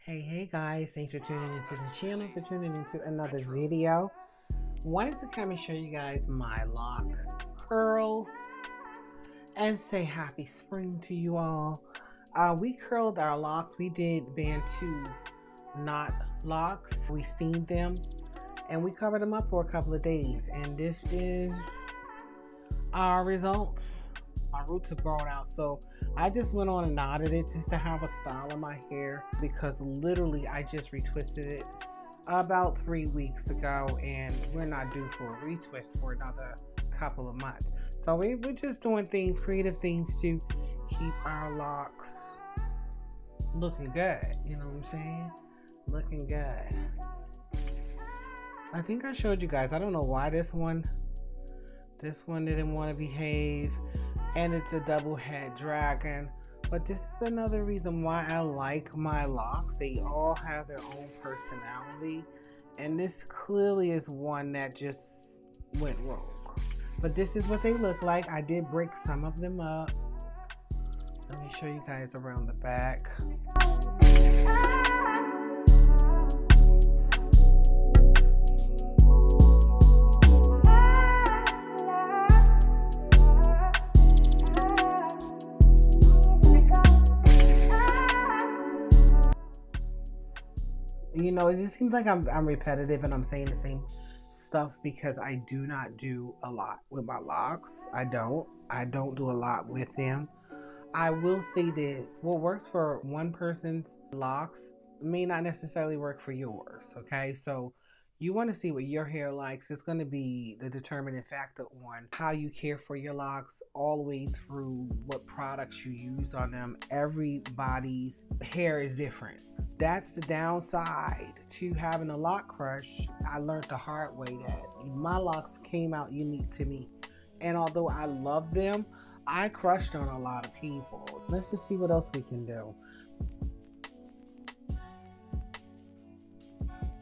Hey guys, thanks for tuning into the channel, for tuning into another video. Wanted to come and show you guys my lock curls and say happy spring to you all. We curled our locks. We did Bantu knot locks. We steamed them and we covered them up for a couple of days, and this is our results. My roots are grown out, so I just went on and knotted it just to have a style in my hair, because literally I just retwisted it about 3 weeks ago and we're not due for a retwist for another couple of months. So we're just doing things, creative things to keep our locks looking good. You know what I'm saying? Looking good. I think I showed you guys. I don't know why this one didn't want to behave. And it's a double head dragon, but this is another reason why I like my locks. They all have their own personality, and this clearly is one that just went rogue. But this is what they look like. I did break some of them up. Let me show you guys around the back. You know, it just seems like I'm repetitive and I'm saying the same stuff because I do not do a lot with my locks. I don't do a lot with them. I will say this: what works for one person's locks may not necessarily work for yours. Okay, so you want to see what your hair likes. It's going to be the determining factor on how you care for your locks, all the way through what products you use on them. Everybody's hair is different. That's the downside to having a lock crush. I learned the hard way that my locks came out unique to me. And although I love them, I crushed on a lot of people. Let's just see what else we can do.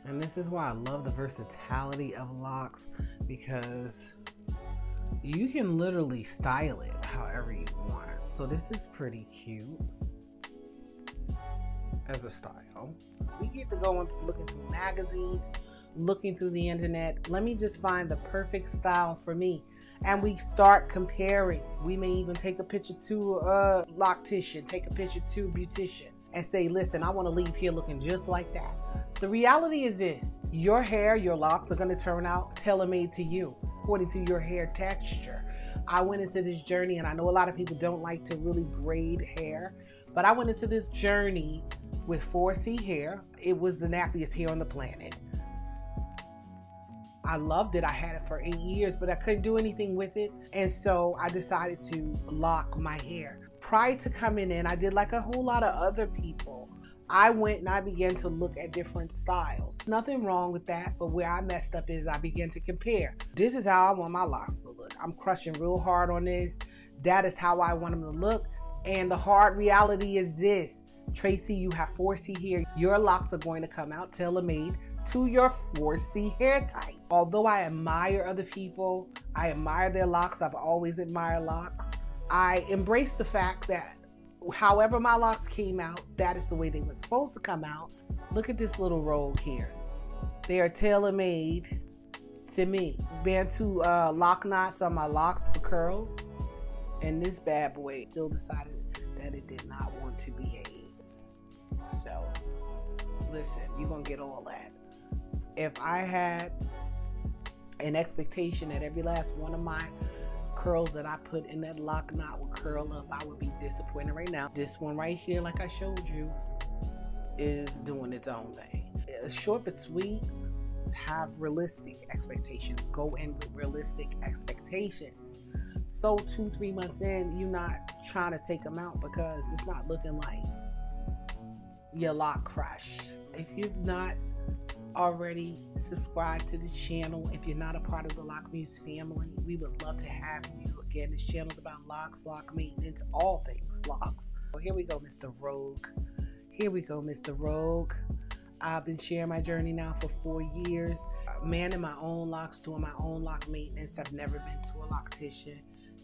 And this is why I love the versatility of locks, because you can literally style it however you want. So this is pretty cute as a style. We get to go into looking through magazines, looking through the internet. Let me just find the perfect style for me, and we start comparing. We may even take a picture to a loctician, take a picture to a beautician, and say, listen, I want to leave here looking just like that. The reality is this: your hair, your locks are going to turn out tailor-made to you, according to your hair texture. I went into this journey, and I know a lot of people don't like to really grade hair, but I went into this journey with 4C hair. It was the nappiest hair on the planet. I loved it. I had it for 8 years, but I couldn't do anything with it. And so I decided to lock my hair. Prior to coming in, I did like a whole lot of other people. I went and I began to look at different styles. Nothing wrong with that, but where I messed up is I began to compare. This is how I want my locks to look. I'm crushing real hard on this. That is how I want them to look. And the hard reality is this: Tracy, you have 4C hair. Your locks are going to come out tailor-made to your 4C hair type. Although I admire other people, I admire their locks. I've always admired locks. I embrace the fact that however my locks came out, that is the way they were supposed to come out. Look at this little rogue here. They are tailor-made to me. Bantu lock knots on my locks for curls, and this bad boy still decided that it did not want to behave. So listen, you're gonna get all that. If I had an expectation that every last one of my curls that I put in that lock knot would curl up, I would be disappointed right now. This one right here, like I showed you, is doing its own thing. It's short but sweet. Have realistic expectations. Go in with realistic expectations. So 2-3 months in, you're not trying to take them out because it's not looking like your lock crush. If you've not already subscribed to the channel, if you're not a part of the Lock Muse family, we would love to have you. Again, this channel is about locks, lock maintenance, all things locks. Well, here we go, Mr. Rogue. Here we go, Mr. Rogue. I've been sharing my journey now for 4 years, manning my own locks, doing my own lock maintenance. I've never been to a loctician,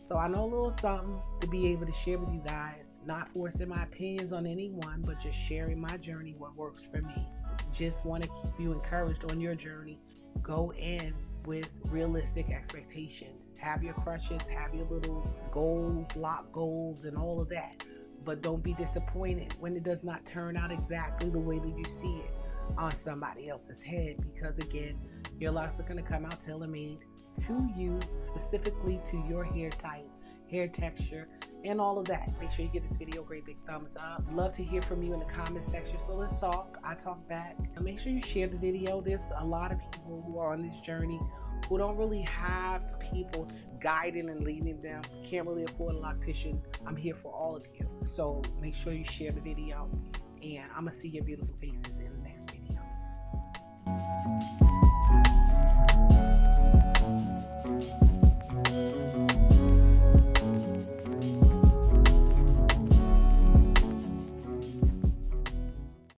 so I know a little something to be able to share with you guys. Not forcing my opinions on anyone, but just sharing my journey, what works for me. Just want to keep you encouraged on your journey. Go in with realistic expectations. Have your crushes, have your little goals, lock goals, and all of that. But don't be disappointed when it does not turn out exactly the way that you see it on somebody else's head, because again, your locks are going to come out tailor-made to you, specifically to your hair type, hair texture, and all of that. Make sure you give this video a great big thumbs up. Love to hear from you in the comment section, so let's talk. I talk back. And make sure you share the video. There's a lot of people who are on this journey who don't really have people guiding and leading them, can't really afford a loctician. I'm here for all of you. So make sure you share the video, and I'm gonna see your beautiful faces in the next video.